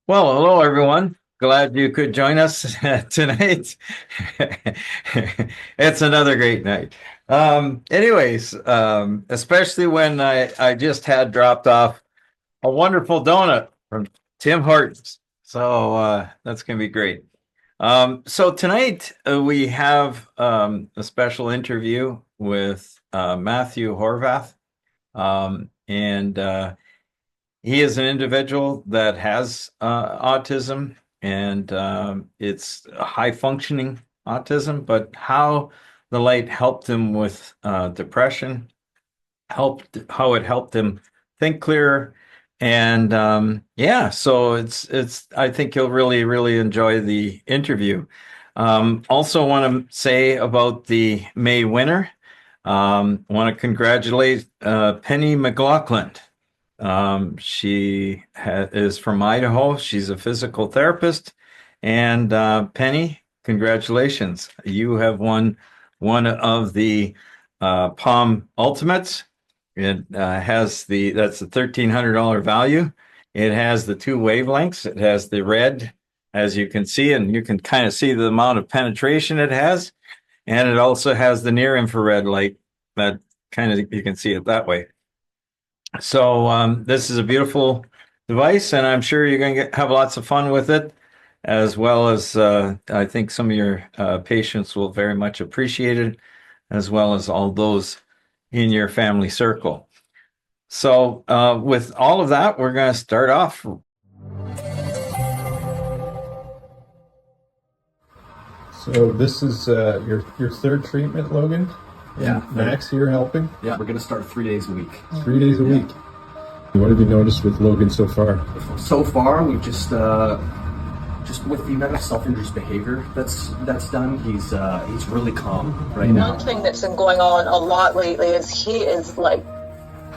Well, hello everyone. Glad you could join us tonight. It's another great night. Especially when I just had dropped off a wonderful donut from Tim Hortons. So that's going to be great. So tonight we have a special interview with Matthew Horvath. And he is an individual that has autism, and it's high functioning autism, but how the light helped him with depression, how it helped him think clearer. And yeah, so it's I think you'll really enjoy the interview. Also want to say about the May winner. Want to congratulate Penny McLaughlin. Is from Idaho. She's a physical therapist. And Penny, congratulations. You have won one of the Palm Ultimates. It that's the $1,300 value. It has the two wavelengths. It has the red, as you can see, and you can kind of see the amount of penetration it has. And it also has the near infrared light that kind of, you can see it that way. So this is a beautiful device, and I'm sure you're going to have lots of fun with it, as well as I think some of your patients will very much appreciate it, as well as all those in your family circle. So with all of that, we're going to start off. So this is your third treatment, Logan? Yeah. Max, you're helping? Yeah, we're going to start 3 days a week. 3 days a week. What have you noticed with Logan so far? So far, we've just with the amount of self-induced behavior that's done, he's really calm right now. One thing that's been going on a lot lately is he is like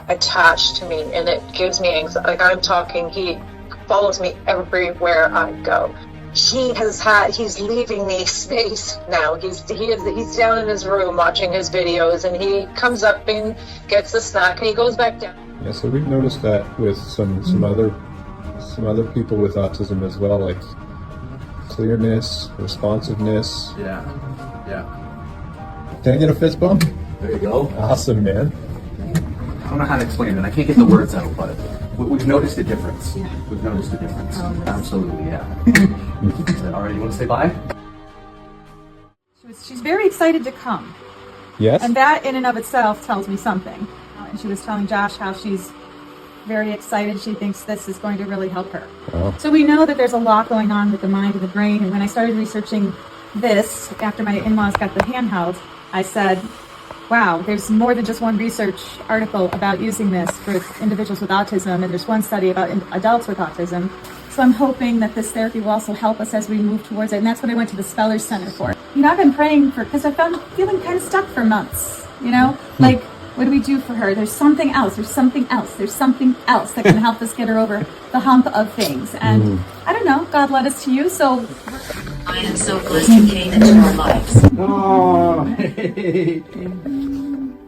attached to me, and it gives me anxiety. Like he follows me everywhere I go. He's leaving me space now. He's down in his room watching his videos, and he comes up and gets the snack and he goes back down. Yeah, so we've noticed that with some other people with autism as well, like clearness, responsiveness. Yeah. Can I get a fist bump? There you go. Awesome, man. I don't know how to explain it. I can't get the words out, but we've noticed a difference. Yeah. We've noticed a difference. Absolutely, yeah. All right, you want to say bye? She's very excited to come. Yes? And that in and of itself tells me something. And she was telling Josh how she's very excited. She thinks this is going to really help her. Wow. So we know that there's a lot going on with the mind and the brain. And when I started researching this, after my in-laws got the handheld, I said, wow, there's more than just one research article about using this for individuals with autism, and there's one study about adults with autism. So I'm hoping that this therapy will also help us as we move towards it, and that's what I went to the Spellers Center for. You know, I've been praying for, because I found feeling kind of stuck for months, you know? Like, what do we do for her? There's something else that can help us get her over the hump of things. And I don't know, God led us to you, so... I am so blessed you came into our lives. Oh, hey.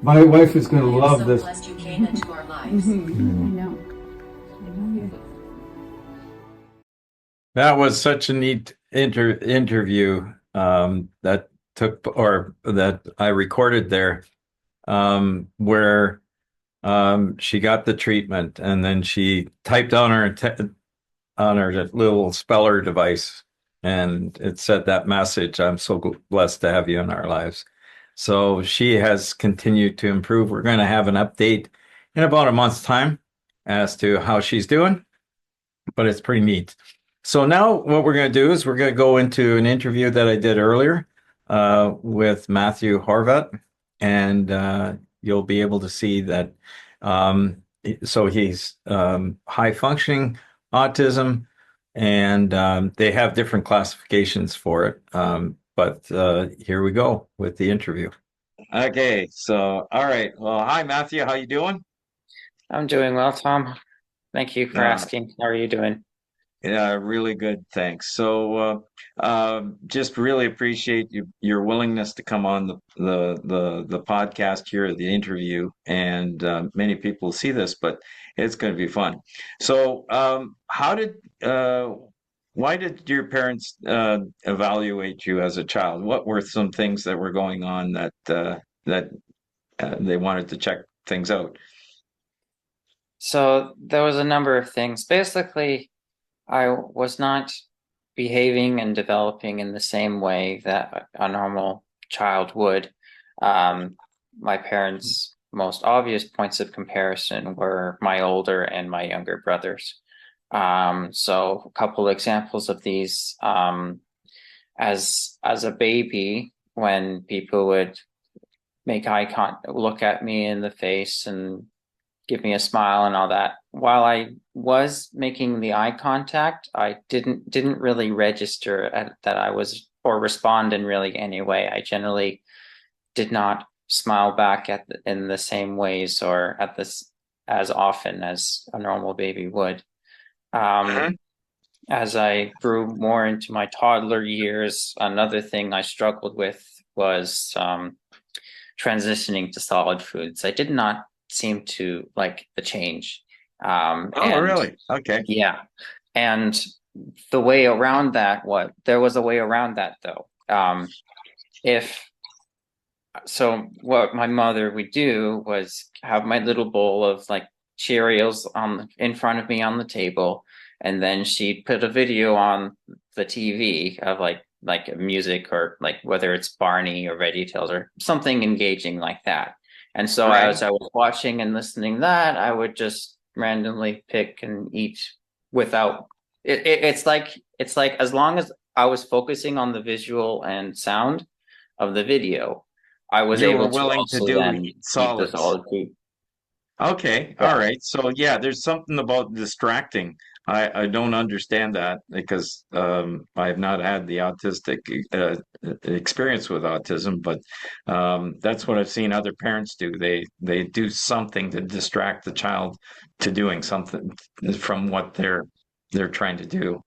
My wife is going to love so this. Blessed you came into our lives. I know. That was such a neat interview that I recorded there, where she got the treatment, and then she typed on her little speller device, and it said that message, "I'm so blessed to have you in our lives." So she has continued to improve. We're going to have an update in about a month's time as to how she's doing, but it's pretty neat. So now what we're going to do is we're going to go into an interview that I did earlier with Matthew Horvath, and you'll be able to see that. So he's high functioning autism, and they have different classifications for it. But here we go with the interview. Okay, so all right. Well, hi Matthew, how you doing? I'm doing well, Tom. Thank you for asking. How are you doing? Yeah, really good. Thanks. So, just really appreciate your willingness to come on the podcast here, the interview, and many people see this, but it's going to be fun. So, why did your parents evaluate you as a child? What were some things that were going on that they wanted to check things out? So there was a number of things. Basically, I was not behaving and developing in the same way that a normal child would. Um, my parents' most obvious points of comparison were my older and my younger brothers. So a couple examples of these. As a baby, when people would make eye contact, look at me in the face and give me a smile and all that. While I was making the eye contact, I didn't really register that I was or respond in really any way. I generally did not smile back in the same ways or at this as often as a normal baby would. Um, Mhm. as I grew more into my toddler years, another thing I struggled with was transitioning to solid foods. I did not seem to like the change. Oh, And really? Okay. yeah, and the way around that, there was a way around that though. If so, what my mother would do was have my little bowl of like Cheerios in front of me on the table, and then she'd put a video on the TV of like music or like whether it's Barney or VeggieTales or something engaging like that. And so Right. as I was watching and listening that, I would just randomly pick and eat without it's like as long as I was focusing on the visual and sound of the video, I was You were able to willing to also do then eat the solids. solid food. Okay, all Yeah. right. So yeah, there's something about distracting. I don't understand that because I have not had the autistic experience with autism, but that's what I've seen other parents do. They do something to distract the child to doing something from what they're trying to do.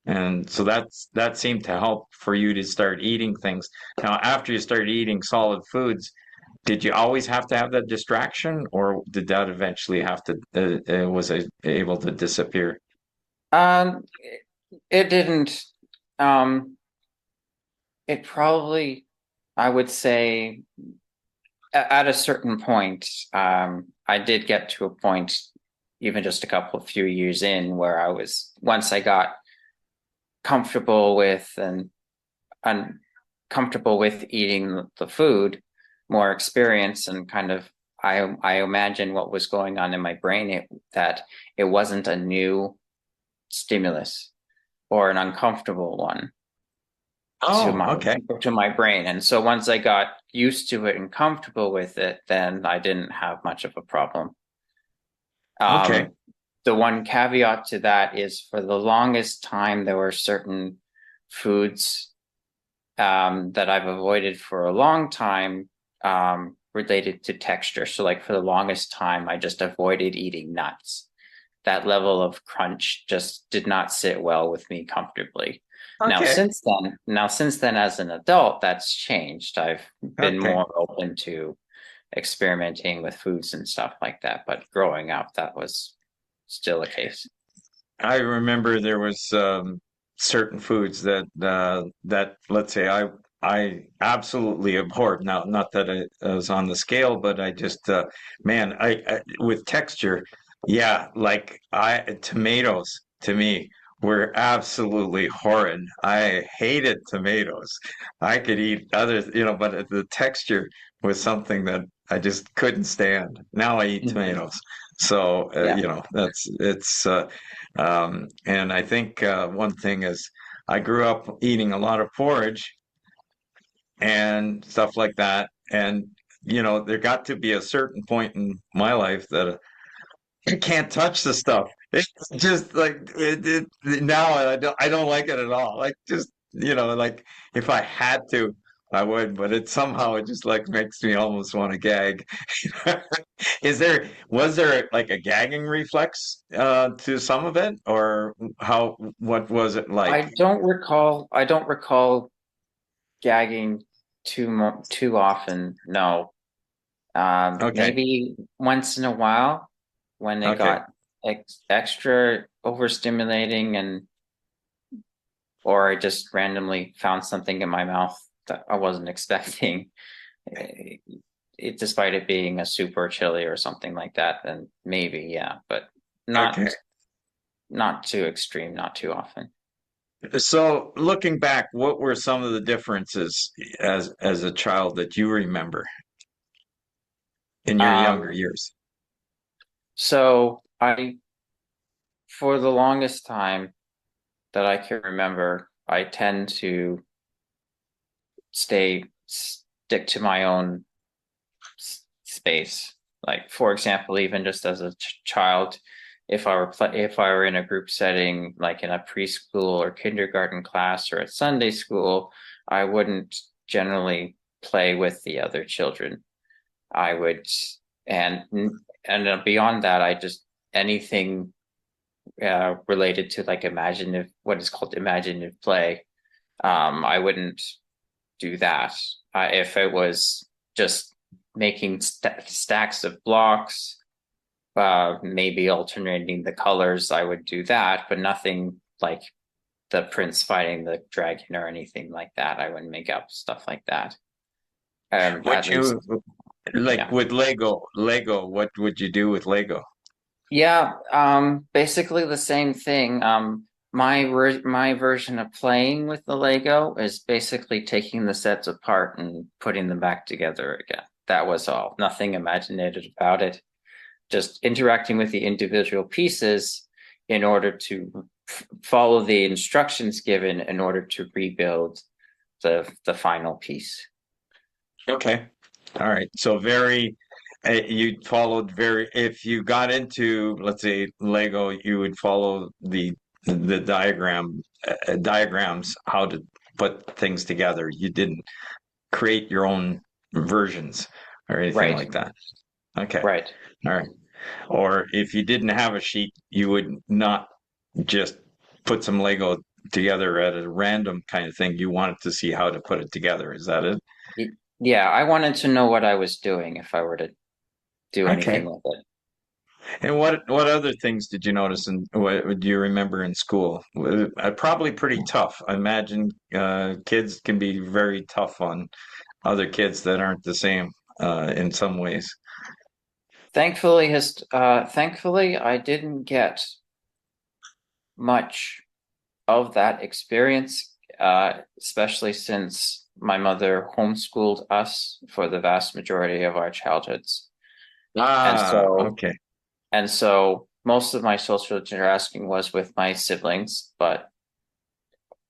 And so that seemed to help for you to start eating things. Now, after you started eating solid foods, did you always have to have that distraction, or did that eventually have to was it able to disappear? It didn't. Um, it probably, I would say, at a certain point, I did get to a point, even just a couple of few years in, where once I got comfortable with and comfortable with eating the food, more experience and kind of I imagine what was going on in my brain that it wasn't a new stimulus or an uncomfortable one to Oh, my okay, to my brain. And so once I got used to it and comfortable with it, then I didn't have much of a problem. okay, Um, the one caveat to that is for the longest time there were certain foods that I've avoided for a long time related to texture. So, like for the longest time, I just avoided eating nuts. That level of crunch just did not sit well with me comfortably. okay, Now since then, as an adult, that's changed. I've been okay. more open to experimenting with foods and stuff like that. But growing up, that was still the case. I remember there was certain foods that let's say I absolutely abhorred. Now, not that I was on the scale, but I just man, I with texture, yeah, like I tomatoes to me were absolutely horrid. I hated tomatoes. I could eat others, but the texture was something that I just couldn't stand. Now I eat Mhm. tomatoes. So, Yeah. that's and I think one thing is I grew up eating a lot of porridge and stuff like that. And, there got to be a certain point in my life that I can't touch the stuff. It's just like now I don't like it at all. Like just, like if I had to, I would, but it somehow it just like makes me almost want to gag. Was there like a gagging reflex to some of it, or what was it like? I don't recall gagging too often. No. Okay, Maybe once in a while when it okay, got extra overstimulating and or I just randomly found something in my mouth that I wasn't expecting. Despite it being a soup or chili or something like that, then maybe, yeah, but not Okay. not too extreme, not too often. So looking back, what were some of the differences as a child that you remember in your younger Um, years? so for the longest time that I can remember, I tend to stick to my own space. Like, for example, even just as a child, if I were in a group setting, like in a preschool or kindergarten class or at Sunday school, I wouldn't generally play with the other children. I would, and beyond that, I just anything related to like imaginative, what is called imaginative play. I wouldn't do that. If it was just making stacks of blocks, maybe alternating the colors, I would do that, but nothing like the prince fighting the dragon or anything like that. I wouldn't make up stuff like that. Would At least, you like yeah. with Lego, what would you do with Lego? Yeah, basically the same thing. My version of playing with the Lego is basically taking the sets apart and putting them back together again. That was all. Nothing imaginative about it. Just interacting with the individual pieces in order to follow the instructions given in order to rebuild the final piece. Okay. All right. So very, you followed very, if you got into, let's say, Lego, you would follow the diagrams, how to put things together. You didn't create your own versions or anything Right, like that. Okay. right. All right. Or if you didn't have a sheet, you would not just put some Lego together at a random kind of thing. You wanted to see how to put it together. Is that it? Yeah, I wanted to know what I was doing if I were to do anything Okay. with it. And what other things did you notice and what do you remember in school? Probably pretty tough. I imagine kids can be very tough on other kids that aren't the same in some ways. Thankfully, I didn't get much of that experience, especially since my mother homeschooled us for the vast majority of our childhoods. And Ah, so, okay. and so most of my social interacting was with my siblings,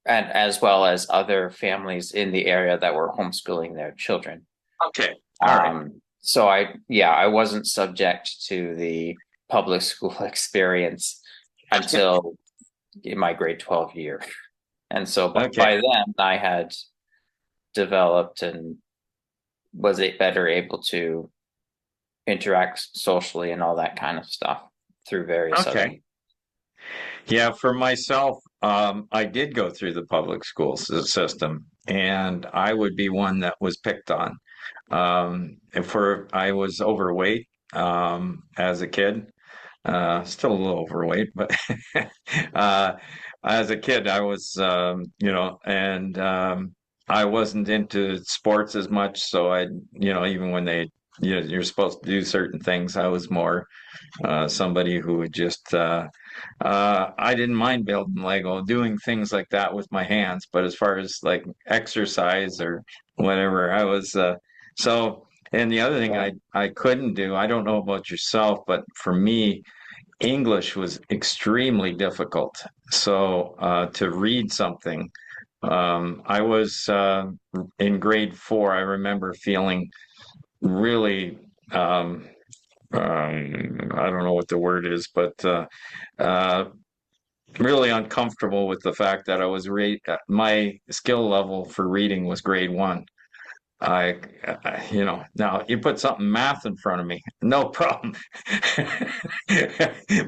and as well as other families in the area that were homeschooling their children. Okay. All right. So I wasn't subject to the public school experience until in my grade 12 year. And so Okay. by then I had developed and was better able to interact socially and all that kind of stuff through various other. Okay. Yeah, for myself, I did go through the public school system, and I would be one that was picked on. For I was overweight as a kid, still a little overweight, but uh, as a kid, I was, and I wasn't into sports as much. So even when you're supposed to do certain things, I was more somebody who would just I didn't mind building Lego, doing things like that with my hands, but as far as like exercise or whatever, I was so. And the other thing I couldn't do, I don't know about yourself, but for me, English was extremely difficult. So to read something, I was in grade 4. I remember feeling really I don't know what the word is, but uh, really uncomfortable with the fact that my skill level for reading was grade 1. Now you put something math in front of me, no problem.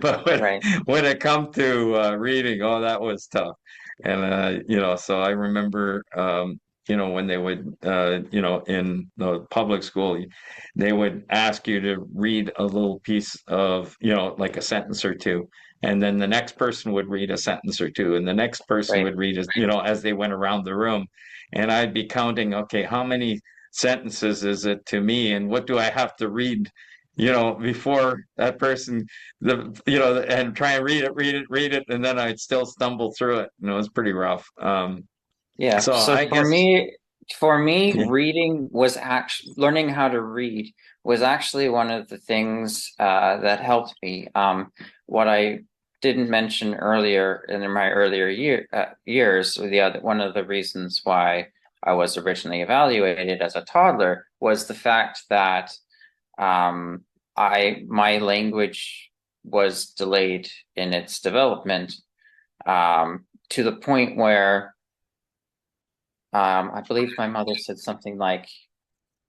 But Right. when it come to reading, oh, that was tough. And so I remember when they would, in the public school, they would ask you to read a little piece of, like a sentence or two. And then the next person would read a sentence or two, and the next person Right. would read, as they went around the room. And I'd be counting, okay, how many sentences is it to me, and what do I have to read, before that person, and try and read it, and then I'd still stumble through it. It was pretty rough. Yeah. So So I guess, for me, yeah. reading was actually learning how to read was actually one of the things that helped me. What I didn't mention earlier in my earlier years, one of the reasons why I was originally evaluated as a toddler was the fact that my language was delayed in its development, to the point where I believe my mother said something like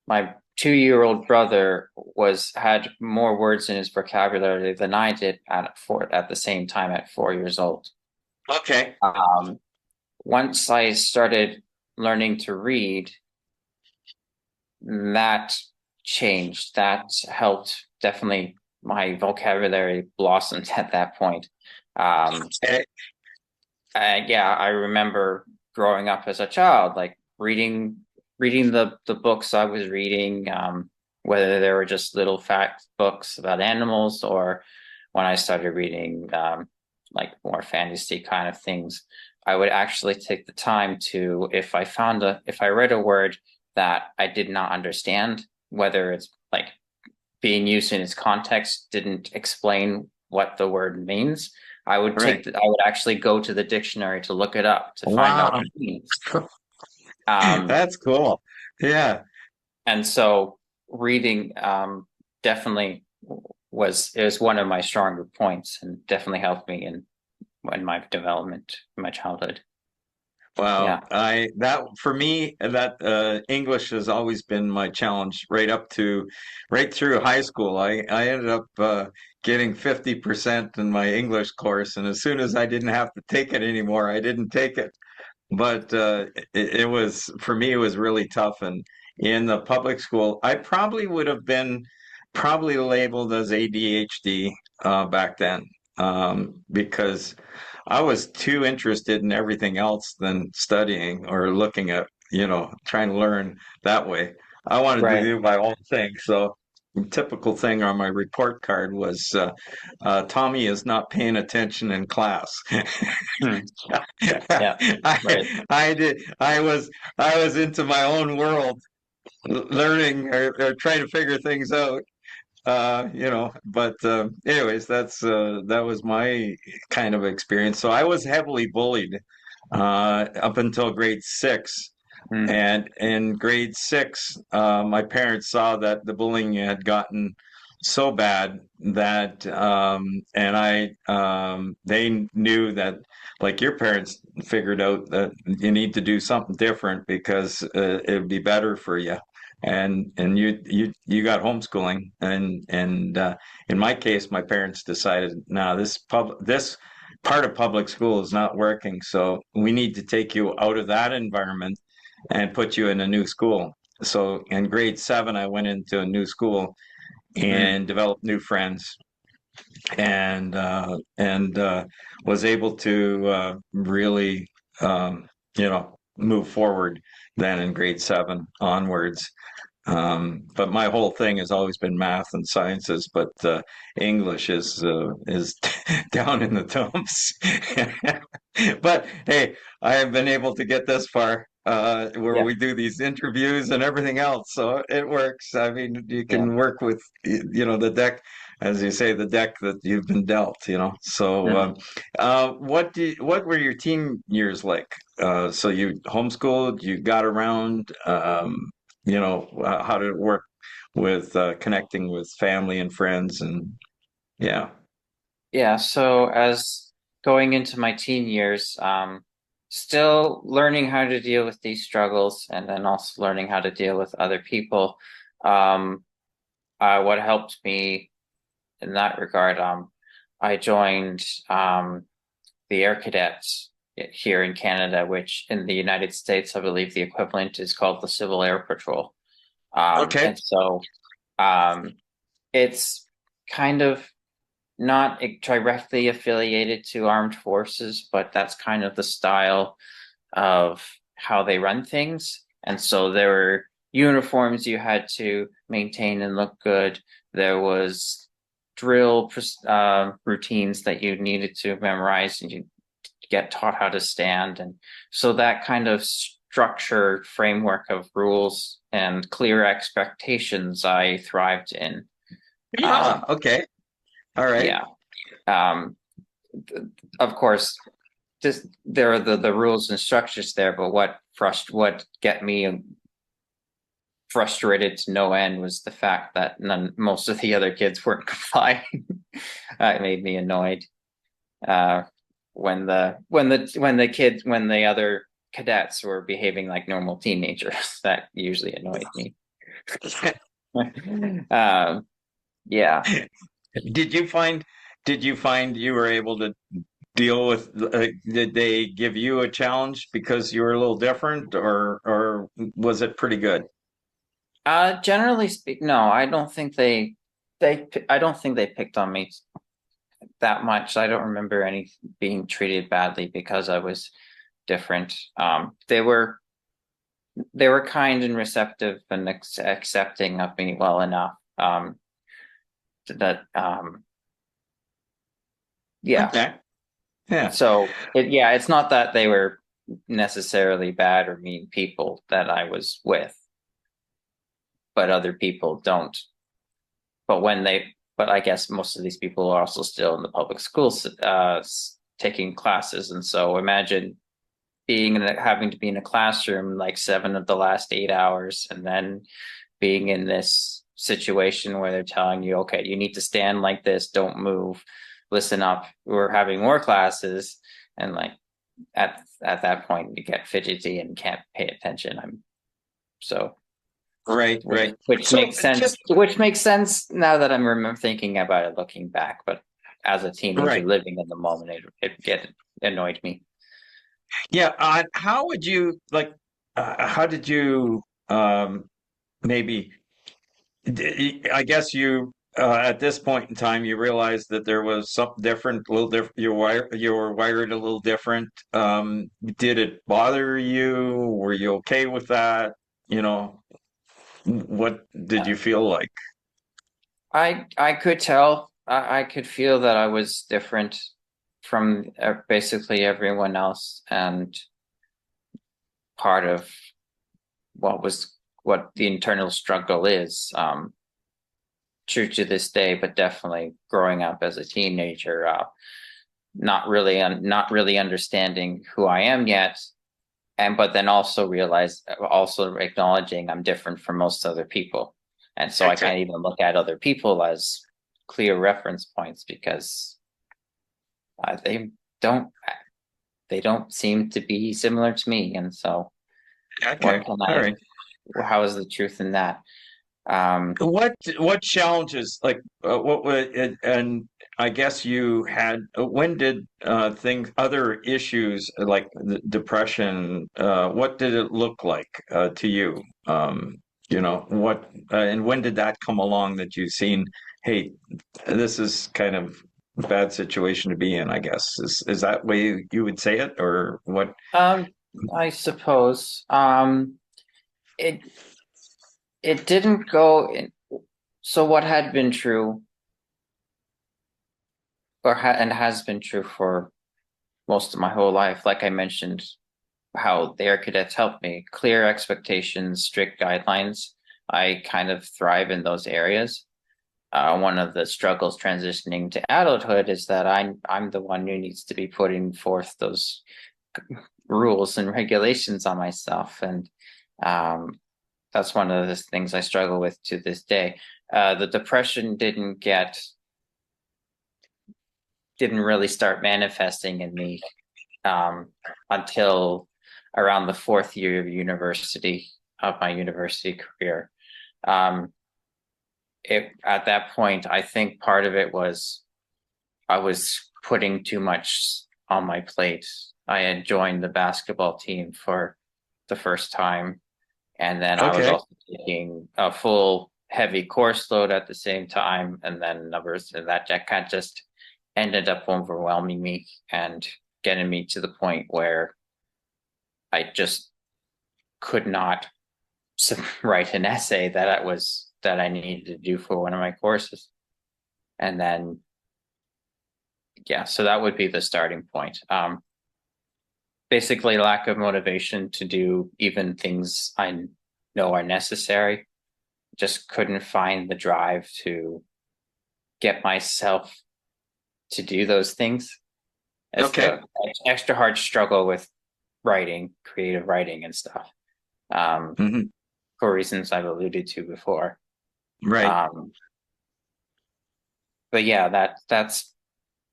my 2-year-old brother had more words in his vocabulary than I did at the same time at 4 years old. Okay. Once I started learning to read, that changed. That helped. Definitely, my vocabulary blossomed at that point. Eh, Yeah, I remember growing up as a child, like reading the books I was reading, whether they were just little fact books about animals, or when I started reading like more fantasy kind of things, I would actually take the time to, if I read a word that I did not understand, whether it's like being used in its context didn't explain what the word means, I would right. I would actually go to the dictionary to look it up to find out Wow. what it means. Um, That's cool. Yeah. and so reading definitely is one of my stronger points, and definitely helped me in my development in my childhood. Yeah. Wow. That for me, that English has always been my challenge right through high school. I ended up getting 50% in my English course, and as soon as I didn't have to take it anymore, I didn't take it. But it was, for me, it was really tough. And in the public school, I probably would have been probably labeled as ADHD back then, because I was too interested in everything else than studying or looking at, trying to learn that way. I wanted to Right. do my own thing. So typical thing on my report card was Tommy is not paying attention in class. Hmm. Yeah. Right. I was into my own world, learning or trying to figure things out. But anyways, that was my kind of experience. So I was heavily bullied up until grade 6. Hmm. And in grade 6, my parents saw that the bullying had gotten so bad that, they knew that, like your parents figured out, that you need to do something different because it would be better for you. And you got homeschooling, and in my case, my parents decided, no, this part of public school is not working, so we need to take you out of that environment and put you in a new school. So in grade 7, I went into a new school Hmm. and developed new friends, and was able to really, move forward then in grade 7 onwards. But my whole thing has always been math and sciences, but English is down in the dumps. But hey, I have been able to get this far, where Yeah. we do these interviews and everything else, so it works. I mean, you Yeah. can work with, the deck, as you say, the deck that you've been dealt. So, Hmm. what were your teen years like? So you homeschooled, you got around. How did it work with connecting with family and friends? And yeah. Yeah. So as going into my teen years, still learning how to deal with these struggles, and then also learning how to deal with other people. Um, what helped me in that regard, I joined the Air Cadets here in Canada, which in the United States, I believe the equivalent is called the Civil Air Patrol. Okay. And so it's kind of not directly affiliated to armed forces, but that's kind of the style of how they run things. And so there were uniforms you had to maintain and look good. There was drill routines that you needed to memorize, and you get taught how to stand. And so that kind of structured framework of rules and clear expectations I thrived in. Yeah. Okay. All right. Yeah. Of course, just there are the rules and structures there, but what get me frustrated to no end was the fact that most of the other kids weren't complying. It made me annoyed. When the other cadets were behaving like normal teenagers, that usually annoyed me. Yeah. Did you find you were able to deal with, did they give you a challenge because you were a little different, or was it pretty good? Generally speaking, no, I don't think they picked on me that much. I don't remember any being treated badly because I was different. They were kind and receptive and accepting of me well enough. Yeah. Okay. Yeah. So it's not that they were necessarily bad or mean people that I was with, but other people don't. But I guess most of these people are also still in the public schools, taking classes, and so imagine having to be in a classroom like 7 of the last 8 hours, and then being in this situation where they're telling you, okay, you need to stand like this, don't move, listen up, we're having more classes, and like at that point you get fidgety and can't pay attention. Right. Which So makes sense. Which makes sense now that I'm thinking about it, looking back. But as a teenager Right. living in the moment, it annoyed me. Yeah. How would you like? How did you maybe? I guess you at this point in time you realized that there was something different, a little different. You were wired a little different. Did it bother you? Were you okay with that? You know, what did you feel like? I could tell. I could feel that I was different from basically everyone else, and part of what the internal struggle is. True to this day, but definitely growing up as a teenager, not really understanding who I am yet, but then also acknowledging I'm different from most other people, and so I can't even look at other people as clear reference points because they don't seem to be similar to me, and so Okay. All right. how is the truth in that? What challenges, like what would it, and I guess you had, when did other issues like depression, what did it look like to you? What and when did that come along that you've seen, hey, this is kind of a bad situation to be in, I guess. Is that way you would say it, or what? I suppose it didn't go in. So what had been true, and has been true for most of my whole life, like I mentioned, how the air cadets helped me, clear expectations, strict guidelines. I kind of thrive in those areas. One of the struggles transitioning to adulthood is that I'm the one who needs to be putting forth those rules and regulations on myself, and that's one of the things I struggle with to this day. The depression didn't really start manifesting in me until around the 4th year of my university career. At that point, I think part of it was I was putting too much on my plate. I had joined the basketball team for the first time. And then I was Okay. also taking a full heavy course load at the same time. And then numbers and that kind of just ended up overwhelming me and getting me to the point where I just could not write an essay that I needed to do for one of my courses. And then, yeah, so that would be the starting point. Basically lack of motivation to do even things I know are necessary. Just couldn't find the drive to get myself to do those things. It's Okay. the extra hard struggle with writing, creative writing and stuff. Mhm. For reasons I've alluded to before. Right. But yeah, that's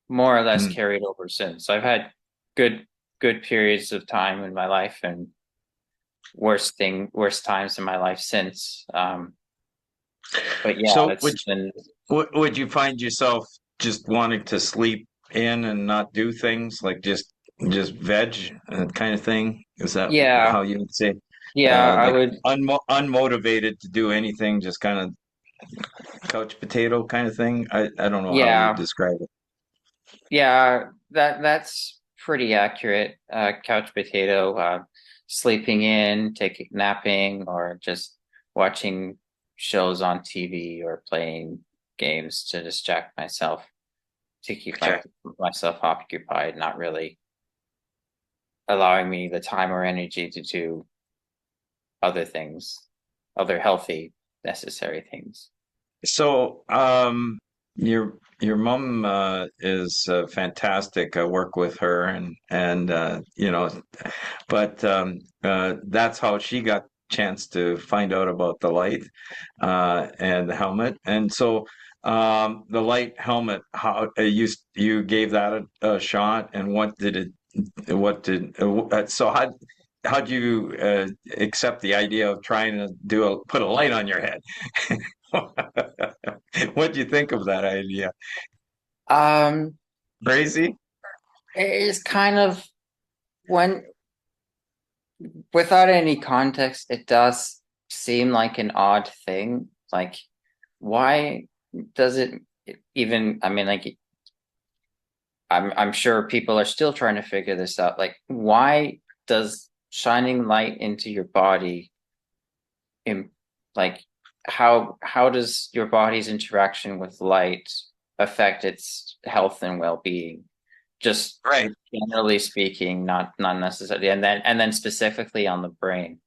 more or less Mm. carried over since. I've had good periods of time in my life and worst times in my life since. But yeah, So it's been would you find yourself just wanting to sleep in and not do things like just veg kind of thing? Is that yeah, how you would say? yeah, I Like would unmotivated to do anything, just kind of couch potato kind of thing. I don't know how you yeah, describe it. yeah, that's pretty accurate. Couch potato, sleeping in, taking napping, or just watching shows on TV or playing games to distract myself, to keep Okay. myself occupied, not really allowing me the time or energy to do other things, other healthy, necessary things. So, your mom is fantastic. I work with her, and but that's how she got chance to find out about the light and the helmet. And so, the light helmet, how you gave that a shot, and so how'd you accept the idea of trying to put a light on your head? What do you think of that idea? Um, Crazy? it is kind of when without any context, it does seem like an odd thing. Like, why does it even? I mean, like, I'm sure people are still trying to figure this out. Like, why does shining light into your body, in like, how does your body's interaction with light affect its health and well-being? Just Right. generally speaking, not necessarily, and then specifically on the brain.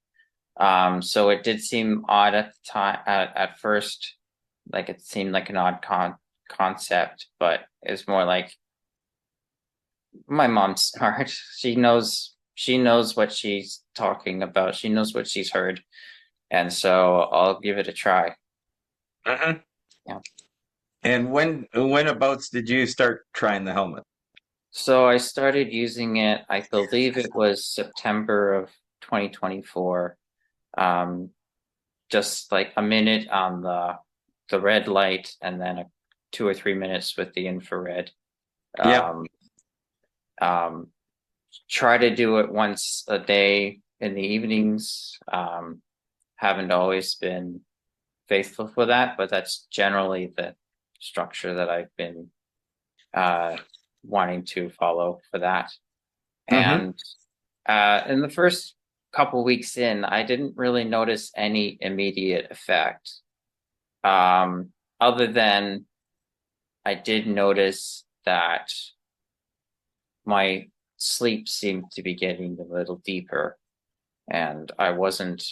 So it did seem odd at the time at first, like it seemed like an odd concept, but it's more like my mom's smart. She knows what she's talking about. She knows what she's heard, and so I'll give it a try. Uh-huh. Yeah. And whenabouts did you start trying the helmet? So I started using it, I believe it was September of 2024. Um, just like a minute on the red light and then 2 or 3 minutes with the infrared. Yep. Um, um, try to do it once a day in the evenings. Haven't always been faithful for that, but that's generally the structure that I've been wanting to follow for that. Mm-hmm. And in the first couple weeks in, I didn't really notice any immediate effect. Other than I did notice that my sleep seemed to be getting a little deeper, and I wasn't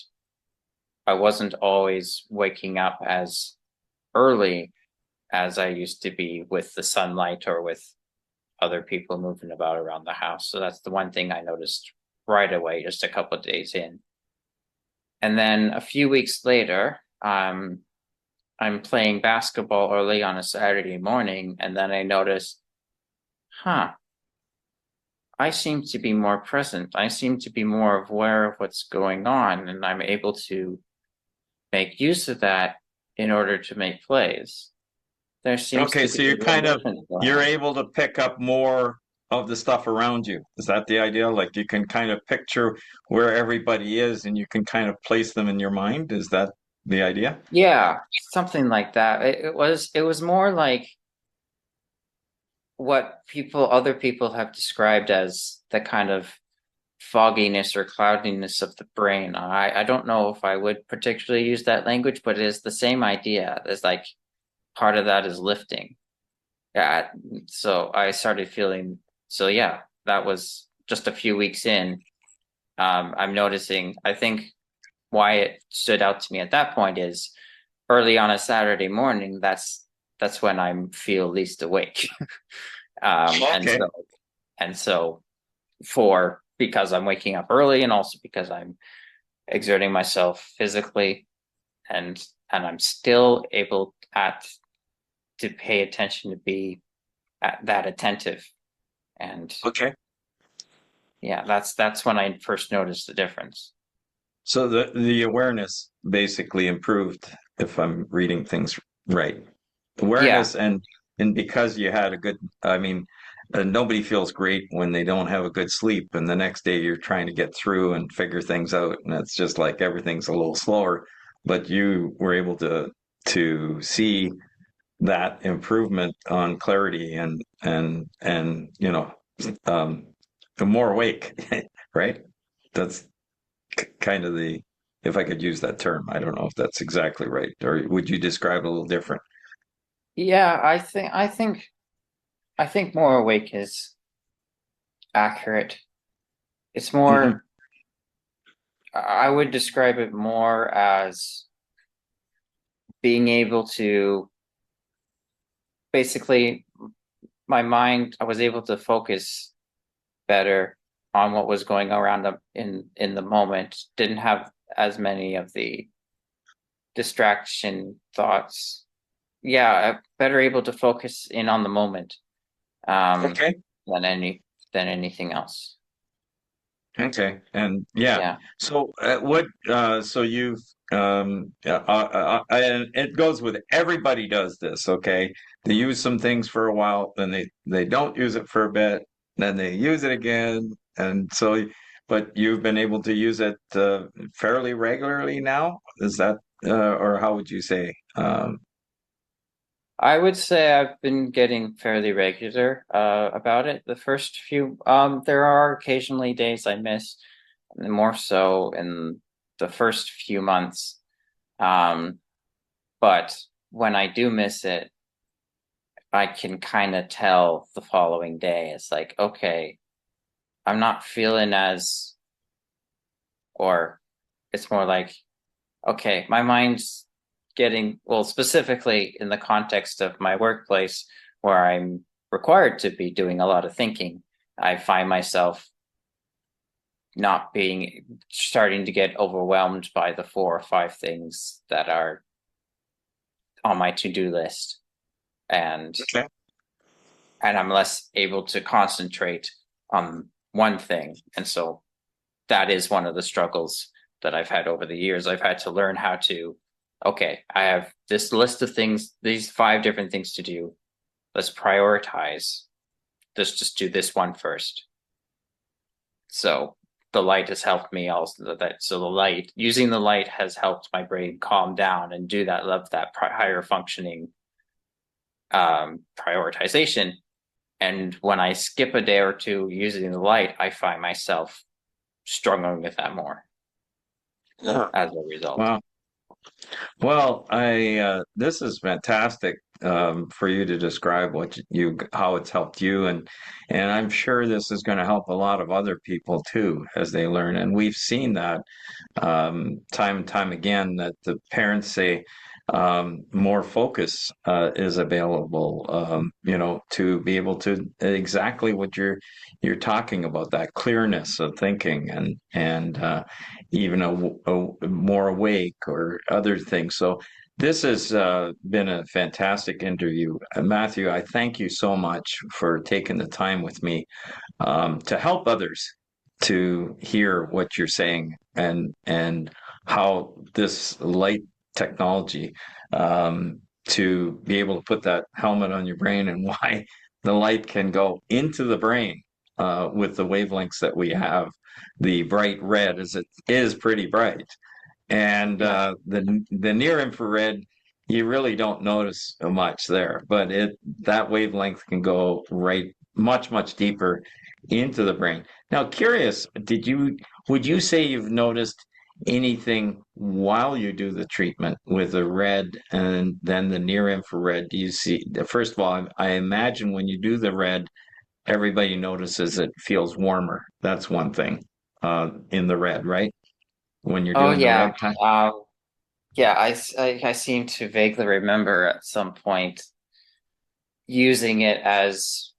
always waking up as early as I used to be with the sunlight or with other people moving about around the house. So that's the one thing I noticed right away, just a couple of days in. And then a few weeks later, I'm playing basketball early on a Saturday morning, and then I noticed, I seem to be more present. I seem to be more aware of what's going on, and I'm able to make use of that in order to make plays. There seems Okay, to so be a you're real movement going you're on. able to pick up more of the stuff around you. Is that the idea? Like you can kind of picture where everybody is and you can kind of place them in your mind. Is that the idea? Yeah, something like that. It was more like what other people have described as the kind of fogginess or cloudiness of the brain. I don't know if I would particularly use that language, but it is the same idea. It's like part of that is lifting. Yeah, so I started feeling, so yeah, that was just a few weeks in. I'm noticing, I think why it stood out to me at that point is early on a Saturday morning, that's when I feel least awake. Okay. And so for because I'm waking up early and also because I'm exerting myself physically and I'm still able to pay attention, to be that attentive. And Okay. yeah, that's when I first noticed the difference. So the awareness basically improved, if I'm reading things right. Yeah, Awareness and because you had a good, I mean, nobody feels great when they don't have a good sleep, and the next day you're trying to get through and figure things out, and it's just like everything's a little slower. But you were able to see that improvement on clarity and um, more awake, right? That's kind of the, if I could use that term. I don't know if that's exactly right, or would you describe it a little different? yeah, I think more awake is accurate. It's Hmm. more, I would describe it more as being able to basically my mind, I was able to focus better on what was going around in the moment. Didn't have as many of the distraction thoughts. Yeah, better able to focus in on the moment um, Okay. than anything else. Okay. And yeah. Yeah. So so you've and it goes with everybody does this, okay? They use some things for a while, then they don't use it for a bit, then they use it again, and so but you've been able to use it fairly regularly now. Is that or how would you say? I would say I've been getting fairly regular about it. The first few, there are occasionally days I miss, more so in the first few months. Um, but when I do miss it, I can kind of tell the following day. It's like, okay, I'm not feeling as, or it's more like, okay, my mind's getting, well, specifically in the context of my workplace where I'm required to be doing a lot of thinking, I find myself not being starting to get overwhelmed by the 4 or 5 things that are on my to-do list. And Okay. I'm less able to concentrate on one thing. And so that is one of the struggles that I've had over the years. I've had to learn how to, okay, I have this list of things, these 5 different things to do. Let's prioritize. Let's just do this one first. So the light has helped me also that so the light, using the light has helped my brain calm down and do that, love that higher functioning prioritization. And when I skip a day or two using the light, I find myself struggling with that more Yeah. as a result. Wow. Well, I this is fantastic for you to describe what you how it's helped you, and I'm sure this is going to help a lot of other people too as they learn. And we've seen that time and time again that the parents say more focus is available, to be able to exactly what you're talking about, that clearness of thinking and even more awake or other things. So this has been a fantastic interview. Matthew, I thank you so much for taking the time with me to help others to hear what you're saying and how this light technology to be able to put that helmet on your brain and why the light can go into the brain with the wavelengths that we have. The bright red is pretty bright, and the near infrared, you really don't notice much there, but that wavelength can go right much deeper into the brain. Now, curious, would you say you've noticed anything while you do the treatment with the red and then the near infrared? Do you see, first of all, I imagine when you do the red, everybody notices it feels warmer. That's one thing in the red, right? When you're Oh doing the yeah. red time. Yeah, I seem to vaguely remember at some point using it as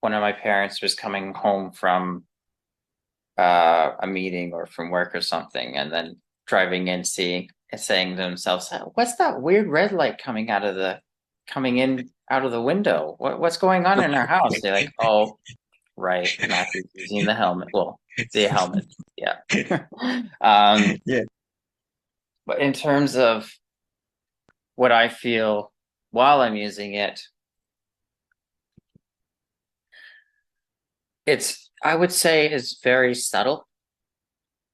one of my parents was coming home from a meeting or from work or something, and then driving in, seeing and saying to themselves, "What's that weird red light coming in out of the window? What's going on in our house?" They're like, "Oh, right, Matthew's using the helmet. Well, the helmet, yeah." Yeah. But in terms of what I feel while I'm using it, I would say it's very subtle.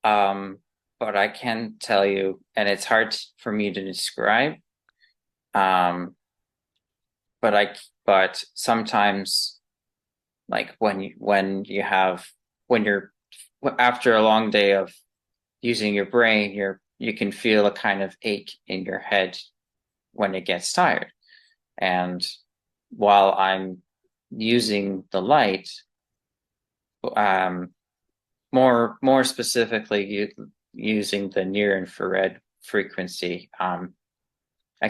But I can tell you, and it's hard for me to describe. But sometimes, like when you're after a long day of using your brain, you can feel a kind of ache in your head when it gets tired. And while I'm using the light, more specifically using the near infrared frequency, I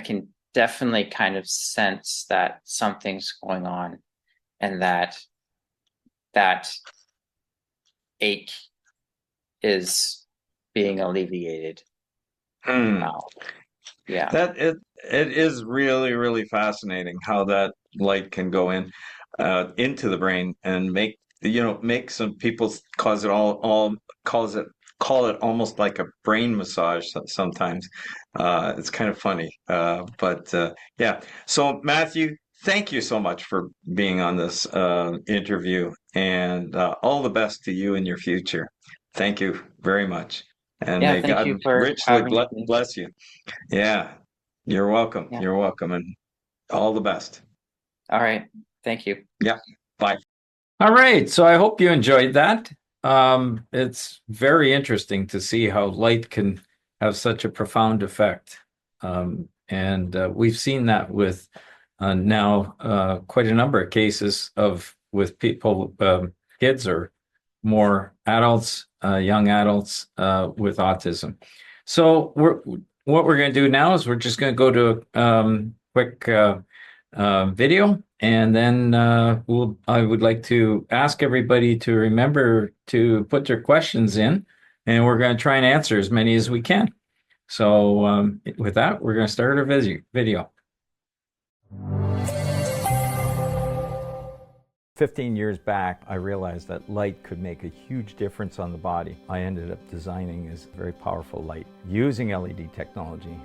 can definitely kind of sense that something's going on, and that ache is being alleviated. Yeah. That it is really fascinating how that light can go into the brain and make some people call it almost like a brain massage sometimes. It's kind of funny. But yeah. So Matthew, thank you so much for being on this interview, and all the best to you in your future. Thank you very much. And Yeah, may thank God you for richly having me. bless you. Yeah, you're welcome. Yeah. You're welcome, and all the best. All right. Thank you. Yeah. Bye. All right, so I hope you enjoyed that. It's very interesting to see how light can have such a profound effect. And we've seen that with now quite a number of cases with people, kids or more adults, young adults with autism. So what we're going to do now is we're just going to go to a quick video, and then I would like to ask everybody to remember to put their questions in, and we're going to try and answer as many as we can. So with that, we're going to start our video. 15 years back, I realized that light could make a huge difference on the body. I ended up designing this very powerful light using LED technology.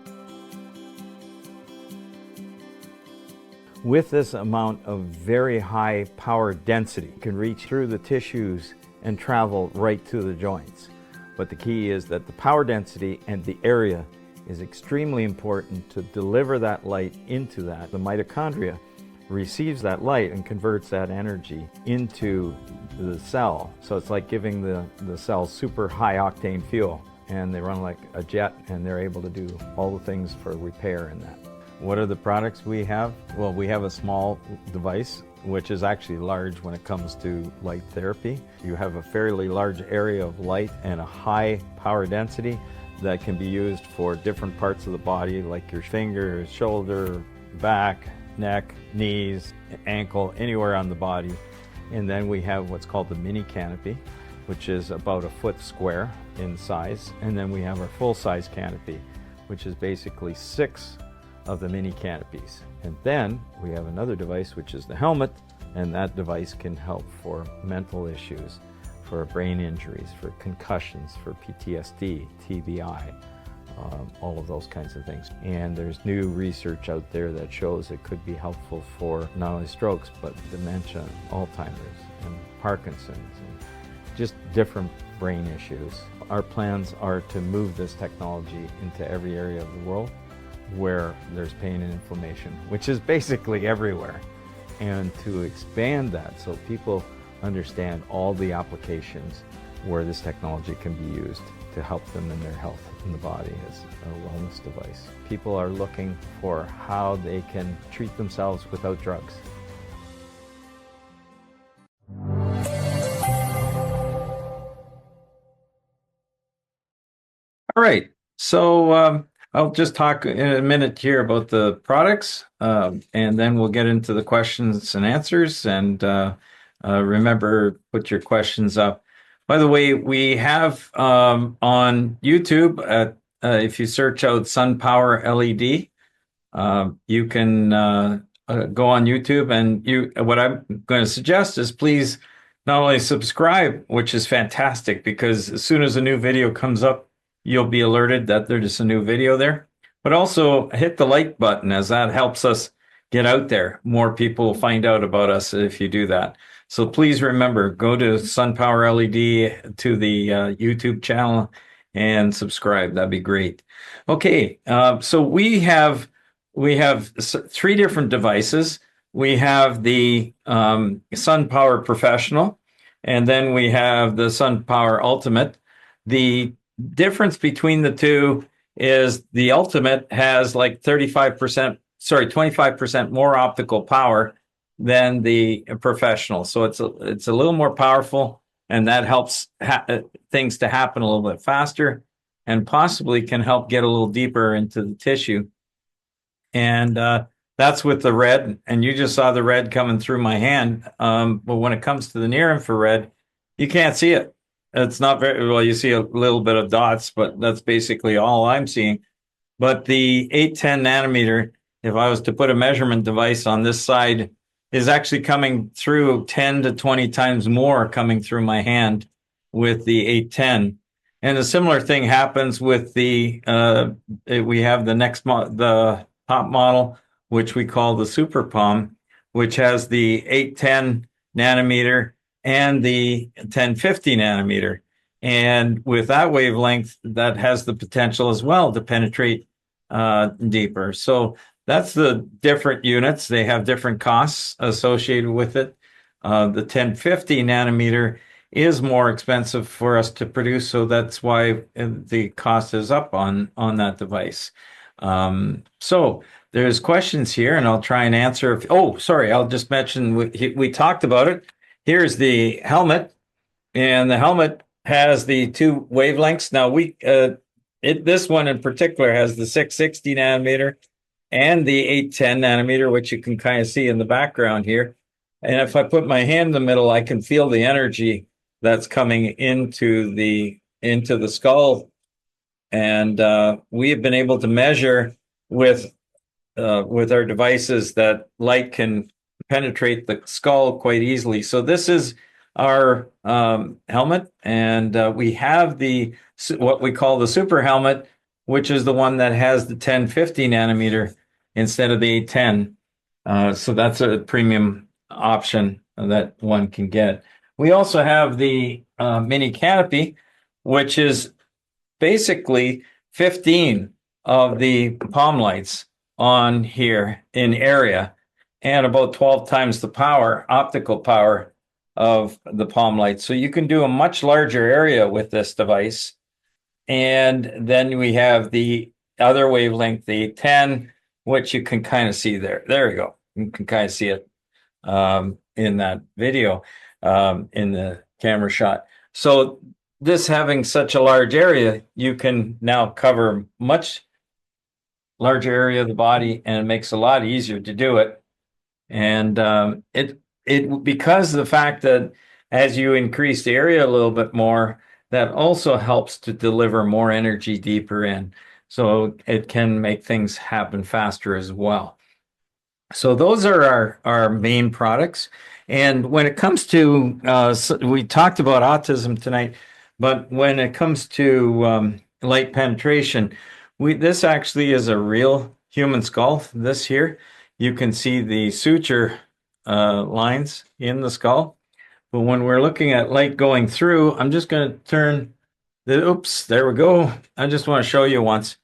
With this amount of very high power density, it can reach through the tissues and travel right to the joints. But the key is that the power density and the area is extremely important to deliver that light into that. The mitochondria receives that light and converts that energy into the cell. So it's like giving the cell super high octane fuel, and they run like a jet, and they're able to do all the things for repair in that. What are the products we have? Well, we have a small device, which is actually large when it comes to light therapy. You have a fairly large area of light and a high power density that can be used for different parts of the body, like your finger, shoulder, back, neck, knees, ankle, anywhere on the body. And then we have what's called the mini canopy, which is about a foot square in size. And then we have our full-size canopy, which is basically 6 of the mini canopies. And then we have another device, which is the helmet, and that device can help for mental issues, for brain injuries, for concussions, for PTSD, TBI, all of those kinds of things. And there's new research out there that shows it could be helpful for not only strokes, but dementia, Alzheimer's, and Parkinson's, and just different brain issues. Our plans are to move this technology into every area of the world where there's pain and inflammation, which is basically everywhere, and to expand that so people understand all the applications where this technology can be used to help them in their health in the body as a wellness device. People are looking for how they can treat themselves without drugs. All right. So I'll just talk in a minute here about the products, and then we'll get into the questions and answers. And remember, put your questions up. By the way, we have on YouTube, if you search out SunPowerLED, you can go on YouTube, and what I'm going to suggest is please not only subscribe, which is fantastic, because as soon as a new video comes up, you'll be alerted that there's a new video there, but also hit the like button, as that helps us get out there. More people will find out about us if you do that. So please remember, go to SunPowerLED to the YouTube channel and subscribe. That'd be great. Okay, so we have three different devices. We have the SunPower Professional, and then we have the SunPower Ultimate. The difference between the two is the Ultimate has like 25% more optical power than the Professional. So it's a little more powerful, and that helps things to happen a little bit faster, and possibly can help get a little deeper into the tissue. And that's with the red, and you just saw the red coming through my hand. But when it comes to the near infrared, you can't see it. It's not very well. You see a little bit of dots, but that's basically all I'm seeing. But the 810 nanometer, if I was to put a measurement device on this side, is actually coming through 10 to 20 times more coming through my hand with the 810. And a similar thing happens with the, we have the top model, which we call the Super Palm, which has the 810 nanometer and the 1050 nanometer. And with that wavelength, that has the potential as well to penetrate deeper. So that's the different units. They have different costs associated with it. The 1050 nanometer is more expensive for us to produce, so that's why the cost is up on that device. So there's questions here, and I'll try and answer. I'll just mention we talked about it. Here's the helmet, and the helmet has the two wavelengths. Now this one in particular has the 660 nanometer and the 810 nanometer, which you can kind of see in the background here. And if I put my hand in the middle, I can feel the energy that's coming into the skull. And we have been able to measure with our devices that light can penetrate the skull quite easily. So this is our helmet, and we have what we call the super helmet, which is the one that has the 1050 nanometer instead of the 810. So that's a premium option that one can get. We also have the mini canopy, which is basically 15 of the palm lights on here in area, and about 12 times the optical power of the palm lights. So you can do a much larger area with this device. And then we have the other wavelength, the 810, which you can kind of see there. There we go. You can kind of see it in that video, in the camera shot. So this having such a large area, you can now cover much larger area of the body, and it makes it a lot easier to do it. And it because of the fact that as you increase the area a little bit more, that also helps to deliver more energy deeper in. So it can make things happen faster as well. So those are our main products. And when it comes to, we talked about autism tonight, but when it comes to light penetration, This actually is a real human skull. This here, you can see the suture lines in the skull. But when we're looking at light going through, I'm just going to turn the, oops, there we go. I just want to show you once.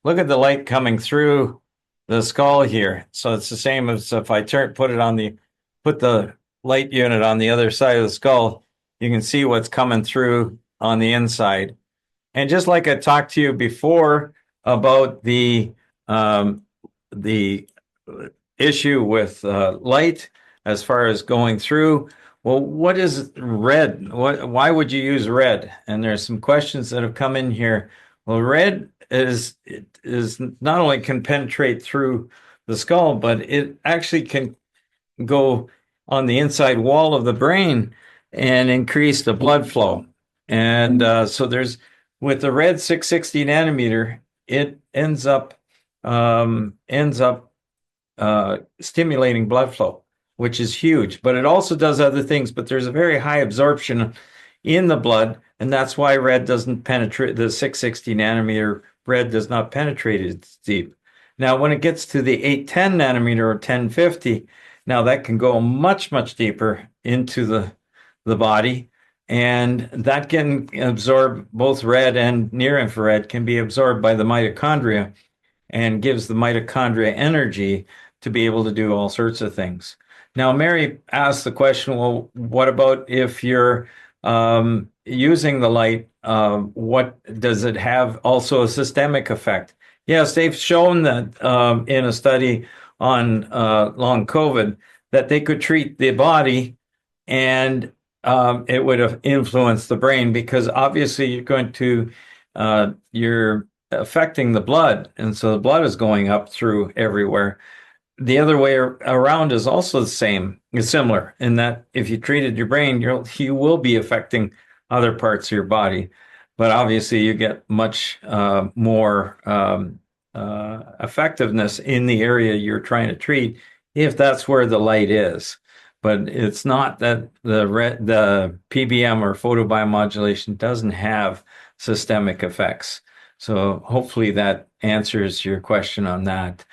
Look at the light coming through the skull here. So it's the same as if I put the light unit on the other side of the skull, you can see what's coming through on the inside. And just like I talked to you before about the issue with light as far as going through, well, what is red? Why would you use red? And there's some questions that have come in here. Well, red is not only can penetrate through the skull, but it actually can go on the inside wall of the brain and increase the blood flow. And so there's with the red 660 nanometer, it ends up stimulating blood flow, which is huge. But it also does other things. But there's a very high absorption in the blood, and that's why red doesn't penetrate. The 660 nanometer red does not penetrate as deep. Now, when it gets to the 810 nanometer or 1050, now that can go much, much deeper into the body, and that can absorb both red and near infrared can be absorbed by the mitochondria and gives the mitochondria energy to be able to do all sorts of things. Now, Mary asked the question, well, what about if you're using the light? What does it have also a systemic effect? Yes, they've shown that in a study on long COVID that they could treat the body and it would have influenced the brain, because obviously you're affecting the blood, and so the blood is going up through everywhere. The other way around is also the same. It's similar in that if you treated your brain, you will be affecting other parts of your body, but obviously you get much more effectiveness in the area you're trying to treat if that's where the light is. But it's not that the PBM or photobiomodulation doesn't have systemic effects. So hopefully that answers your question on that.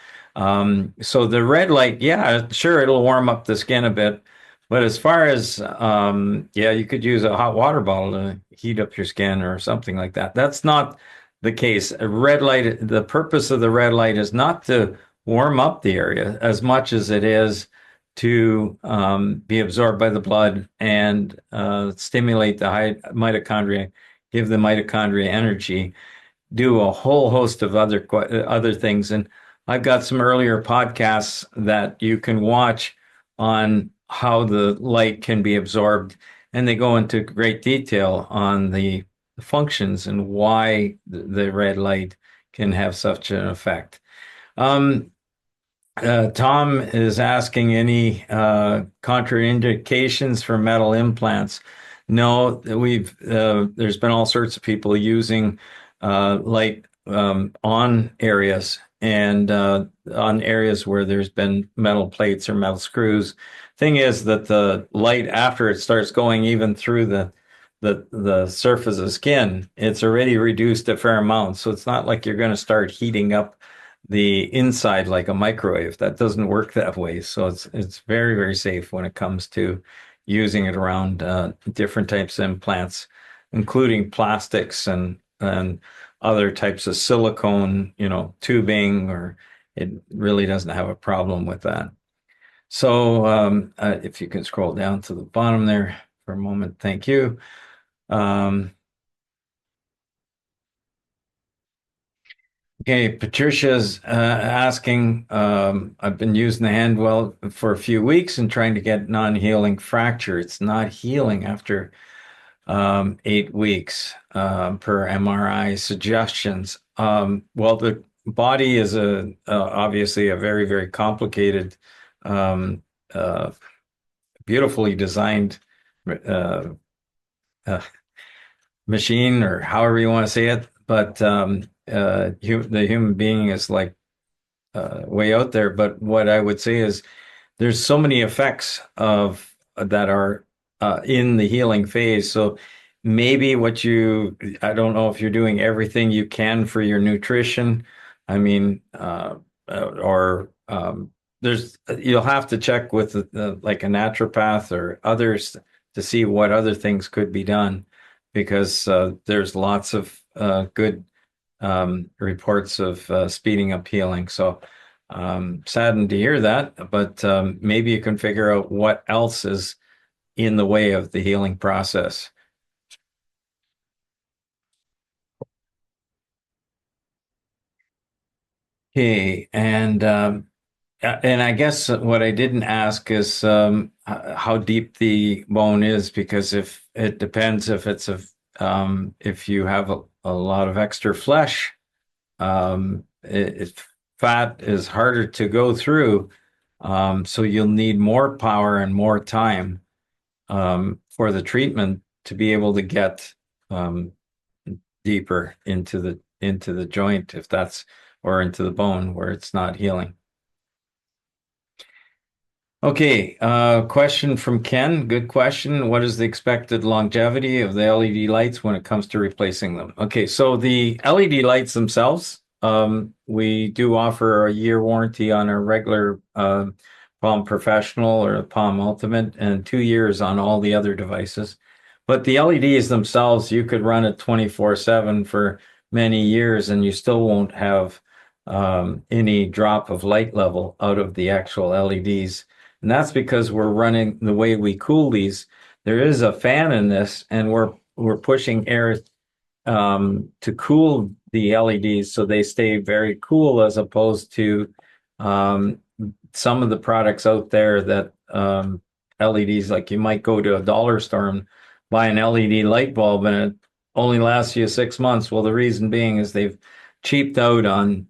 So the red light, yeah, sure, it'll warm up the skin a bit. But as far as, you could use a hot water bottle to heat up your skin or something like that. That's not the case. A red light, the purpose of the red light is not to warm up the area as much as it is to be absorbed by the blood and stimulate the mitochondria, give the mitochondria energy, do a whole host of other things. And I've got some earlier podcasts that you can watch on how the light can be absorbed, and they go into great detail on the functions and why the red light can have such an effect. Tom is asking any contraindications for metal implants. No, there's been all sorts of people using light on areas and on areas where there's been metal plates or metal screws. Thing is that the light, after it starts going even through the surface of skin, it's already reduced a fair amount. So it's not like you're going to start heating up the inside like a microwave. That doesn't work that way. So it's very, very safe when it comes to using it around different types of implants, including plastics and other types of silicone, tubing, or it really doesn't have a problem with that. So if you can scroll down to the bottom there for a moment, thank you. Okay, Patricia's asking, I've been using the hand for a few weeks and trying to get non-healing fracture. It's not healing after 8 weeks per MRI suggestions. Well, the body is obviously a very, very complicated, beautifully designed machine, or however you want to say it. But the human being is like way out there. But what I would say is there's so many effects that are in the healing phase. So maybe I don't know if you're doing everything you can for your nutrition. I mean, or you'll have to check with like a naturopath or others to see what other things could be done, because there's lots of good reports of speeding up healing. So saddened to hear that, but maybe you can figure out what else is in the way of the healing process. Okay, and I guess what I didn't ask is how deep the bone is, because if it depends if it's if you have a lot of extra flesh, fat is harder to go through, so you'll need more power and more time for the treatment to be able to get deeper into the joint, if that's, or into the bone where it's not healing. Okay, question from Ken. Good question. What is the expected longevity of the LED lights when it comes to replacing them? Okay, so the LED lights themselves, we do offer a year warranty on a regular Palm Professional or Palm Ultimate, and 2 years on all the other devices. But the LEDs themselves, you could run it 24/7 for many years, and you still won't have any drop of light level out of the actual LEDs. And that's because we're running the way we cool these. There is a fan in this, and we're pushing air to cool the LEDs so they stay very cool, as opposed to some of the products out there that LEDs, like you might go to a dollar store and buy an LED light bulb and it only lasts you 6 months. Well, the reason being is they've cheaped out on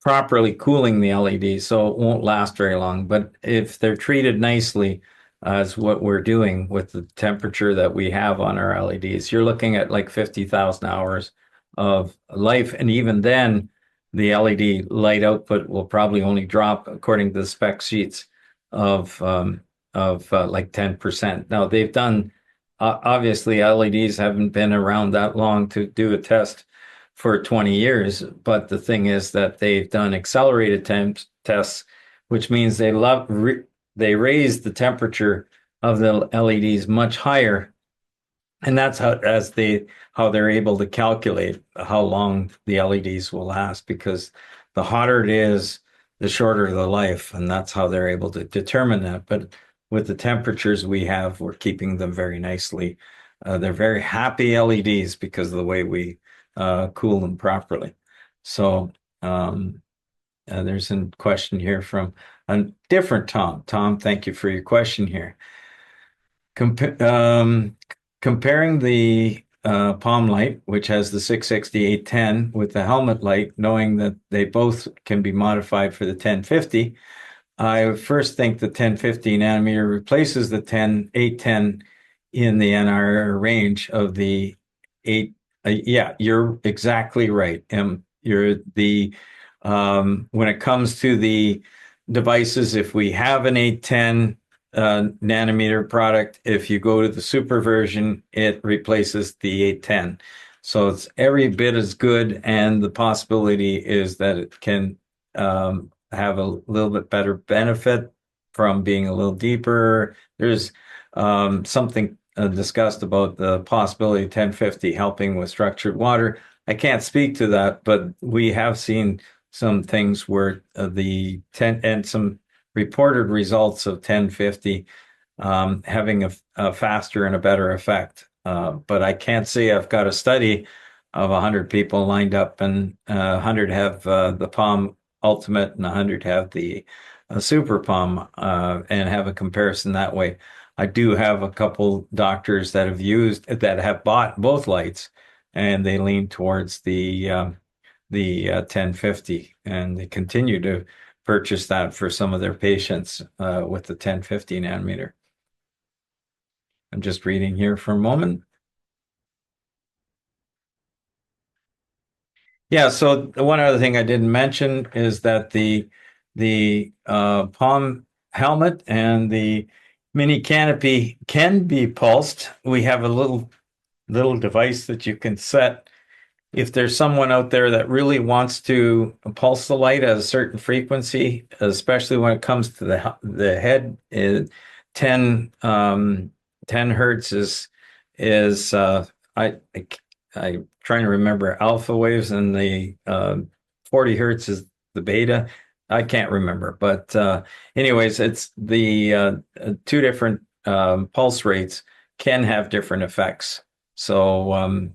properly cooling the LEDs, so it won't last very long. But if they're treated nicely, as what we're doing with the temperature that we have on our LEDs, you're looking at like 50,000 hours of life. And even then, the LED light output will probably only drop, according to the spec sheets, of like 10%. Now, they've done, obviously, LEDs haven't been around that long to do a test for 20 years. But the thing is that they've done accelerated tests, which means they raise the temperature of the LEDs much higher. And that's how they're able to calculate how long the LEDs will last, because the hotter it is, the shorter the life. And that's how they're able to determine that. But with the temperatures we have, we're keeping them very nicely. They're very happy LEDs because of the way we cool them properly. So there's a question here from a different Tom. Tom, thank you for your question here. Comparing the Palm light, which has the 660-810, with the helmet light, knowing that they both can be modified for the 1050, I first think the 1050 nanometer replaces the 810 in the NR range of the 8. Yeah, you're exactly right. You're when it comes to the devices, if we have an 810 nanometer product, if you go to the super version, it replaces the 810. So it's every bit as good, and the possibility is that it can have a little bit better benefit from being a little deeper. There's something discussed about the possibility of 1050 helping with structured water. I can't speak to that, but we have seen some things where the 10 and some reported results of 1050 having a faster and a better effect. But I can't say I've got a study of 100 people lined up, and 100 have the Palm Ultimate and 100 have the Super Palm, and have a comparison that way. I do have a couple doctors that have bought both lights, and they lean towards the 1050, and they continue to purchase that for some of their patients with the 1050 nanometer. I'm just reading here for a moment. Yeah, so one other thing I didn't mention is that the Palm helmet and the mini canopy can be pulsed. We have a little little device that you can set. If there's someone out there that really wants to pulse the light at a certain frequency, especially when it comes to the head, 10 hertz is I I'm trying to remember alpha waves, and the 40 hertz is the beta. I can't remember, but anyways, it's the two different pulse rates can have different effects. So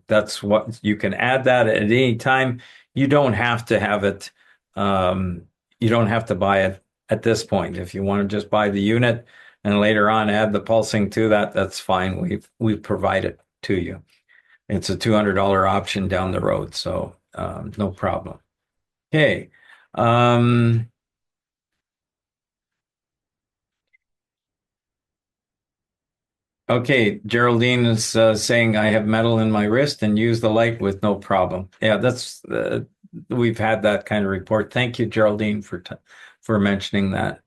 that's what you can add that at any time. You don't have to have it. You don't have to buy it at this point. If you want to just buy the unit and later on add the pulsing to that, that's fine. We've provided to you. It's a $200 option down the road, so no problem. Okay. Okay, Geraldine is saying I have metal in my wrist and use the light with no problem. Yeah, that's we've had that kind of report. Thank you, Geraldine, for mentioning that.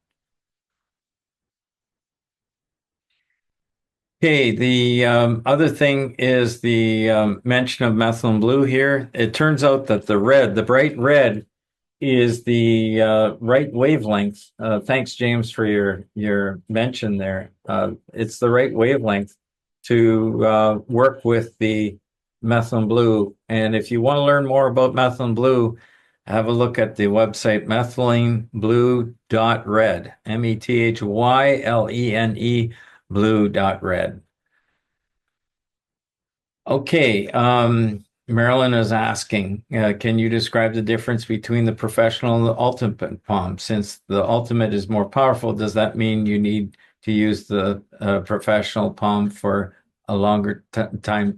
Okay, the other thing is the mention of methylene blue here. It turns out that the bright red, is the right wavelength. Thanks, James, for your mention there. It's the right wavelength to work with the methylene blue. And if you want to learn more about methylene blue, have a look at the website methyleneblue.red, methyylene blue.red. Okay, Marilyn is asking, can you describe the difference between the professional and the ultimate palm? Since the ultimate is more powerful, does that mean you need to use the professional palm for a longer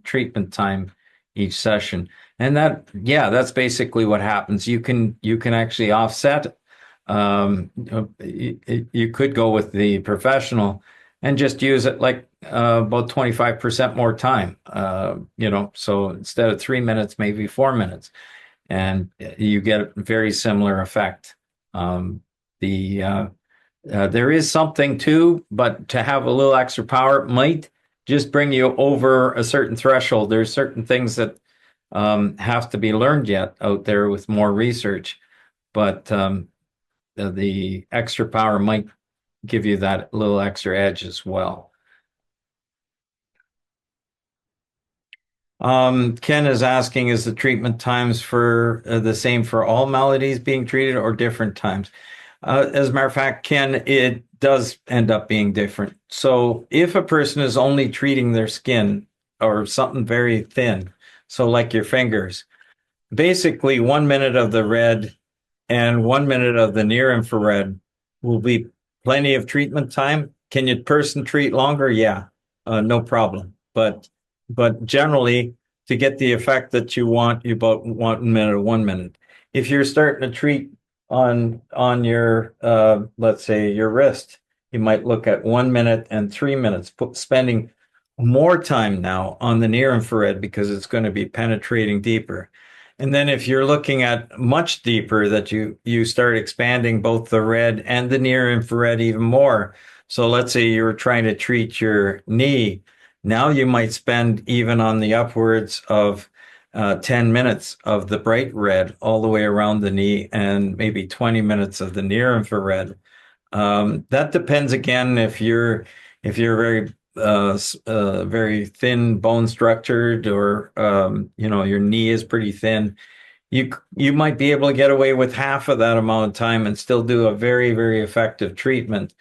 treatment time each session? And that's basically what happens. You can actually offset. You could go with the professional and just use it like about 25% more time, so instead of 3 minutes, maybe 4 minutes, and you get a very similar effect. There is something too, but to have a little extra power might just bring you over a certain threshold. There's certain things that have to be learned yet out there with more research, but the extra power might give you that little extra edge as well. Ken is asking, is the treatment times for the same for all maladies being treated or different times? As a matter of fact, Ken, it does end up being different. So if a person is only treating their skin or something very thin, so like your fingers, basically 1 minute of the red and 1 minute of the near infrared will be plenty of treatment time. Can your person treat longer? Yeah, no problem. But generally, to get the effect that you want, you about 1 minute or 1 minute. If you're starting to treat on your let's say your wrist, you might look at 1 minute and 3 minutes, spending more time now on the near infrared because it's going to be penetrating deeper. And then if you're looking at much deeper, that you start expanding both the red and the near infrared even more. So let's say you were trying to treat your knee. Now you might spend even on the upwards of 10 minutes of the bright red all the way around the knee and maybe 20 minutes of the near infrared. That depends again if you're very very thin bone structured, or your knee is pretty thin, you might be able to get away with half of that amount of time and still do a very, very effective treatment.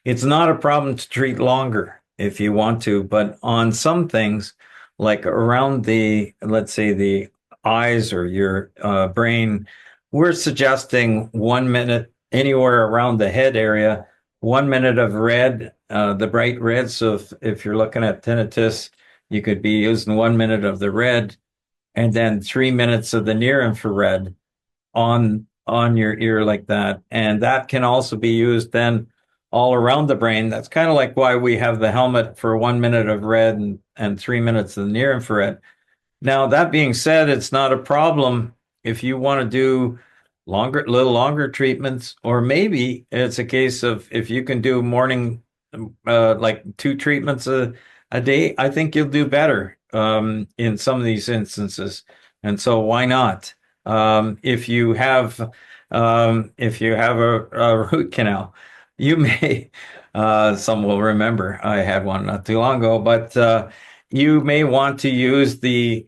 It's not a problem to treat longer if you want to, but on some things like around let's say the eyes or your brain, we're suggesting 1 minute anywhere around the head area, 1 minute of red, the bright red. So if you're looking at tinnitus, you could be using 1 minute of the red and then 3 minutes of the near infrared on your ear like that. And that can also be used then all around the brain. That's kind of like why we have the helmet for 1 minute of red and 3 minutes of the near infrared. Now, that being said, it's not a problem if you want to do little longer treatments, or maybe it's a case of if you can do morning, like 2 treatments a day, I think you'll do better in some of these instances. And so why not? If you have a root canal, you may some will remember I had one not too long ago, but you may want to use the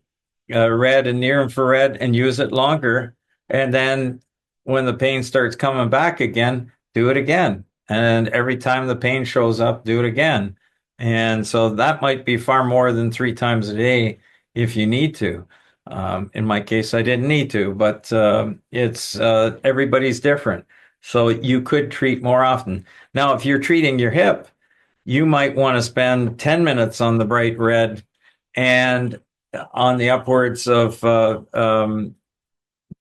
red and near infrared and use it longer. And then when the pain starts coming back again, do it again. And every time the pain shows up, do it again. And so that might be far more than 3 times a day if you need to. In my case, I didn't need to, but it's everybody's different. So you could treat more often. Now, if you're treating your hip, you might want to spend 10 minutes on the bright red and on the upwards of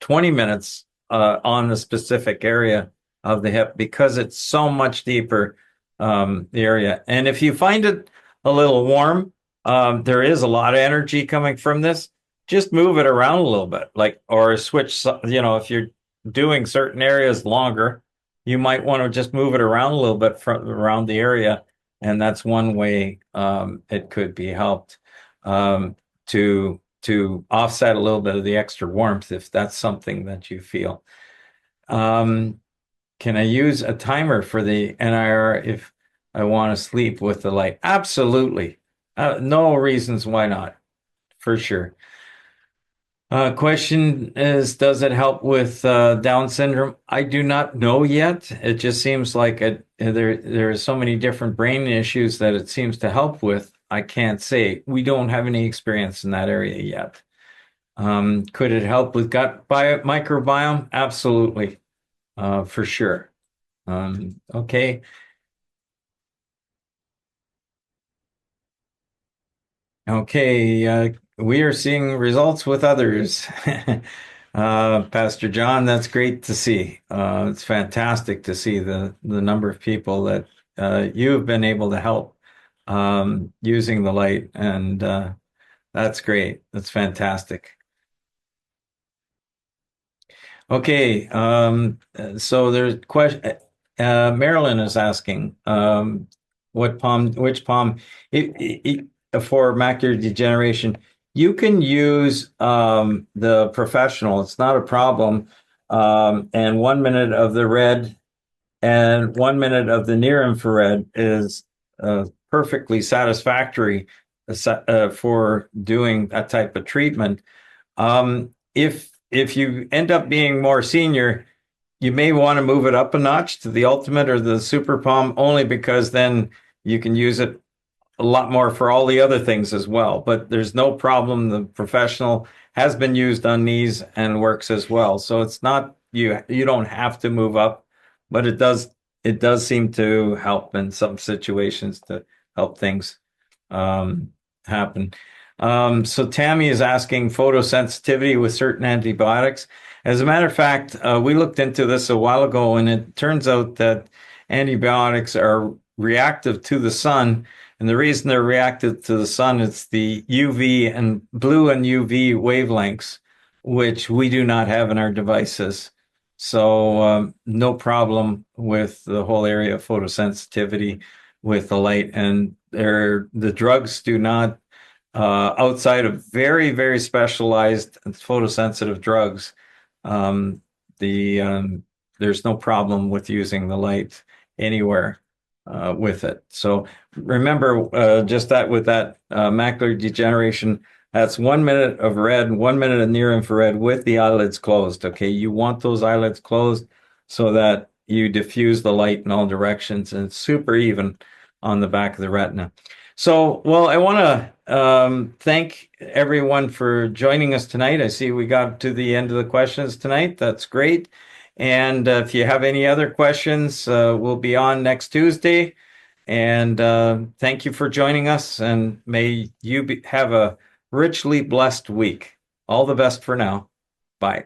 20 minutes on the specific area of the hip because it's so much deeper, the area. And if you find it a little warm, there is a lot of energy coming from this. Just move it around a little bit, like, or switch, if you're doing certain areas longer, you might want to just move it around a little bit around the area. And that's one way it could be helped to offset a little bit of the extra warmth if that's something that you feel. Can I use a timer for the NIR if I want to sleep with the light? Absolutely. No reasons why not, for sure. Question is, does it help with Down syndrome? I do not know yet. It just seems like there are so many different brain issues that it seems to help with. I can't say. We don't have any experience in that area yet. Could it help with gut microbiome? Absolutely, for sure. Okay. Okay, we are seeing results with others. Pastor John, that's great to see. It's fantastic to see the number of people that you've been able to help using the light, and that's great. That's fantastic. Okay, so there's question. Marilyn is asking, which palm, for macular degeneration, you can use the professional. It's not a problem. And 1 minute of the red and 1 minute of the near infrared is perfectly satisfactory for doing that type of treatment. If you end up being more senior, you may want to move it up a notch to the ultimate or the super palm, only because then you can use it a lot more for all the other things as well. But there's no problem. The professional has been used on knees and works as well. So it's not, you don't have to move up, but it does seem to help in some situations to help things happen. So Tammy is asking photosensitivity with certain antibiotics. As a matter of fact, we looked into this a while ago, and it turns out that antibiotics are reactive to the sun. And the reason they're reactive to the sun is the UV and blue and UV wavelengths, which we do not have in our devices. So no problem with the whole area of photosensitivity with the light. And the drugs do not, outside of very, very specialized photosensitive drugs, there's no problem with using the light anywhere with it. So remember, just that with that macular degeneration, that's 1 minute of red, 1 minute of near infrared with the eyelids closed. Okay, you want those eyelids closed so that you diffuse the light in all directions, and it's super even on the back of the retina. So, well, I want to thank everyone for joining us tonight. I see we got to the end of the questions tonight. That's great. And if you have any other questions, we'll be on next Tuesday. And thank you for joining us. And may you have a richly blessed week. All the best for now. Bye.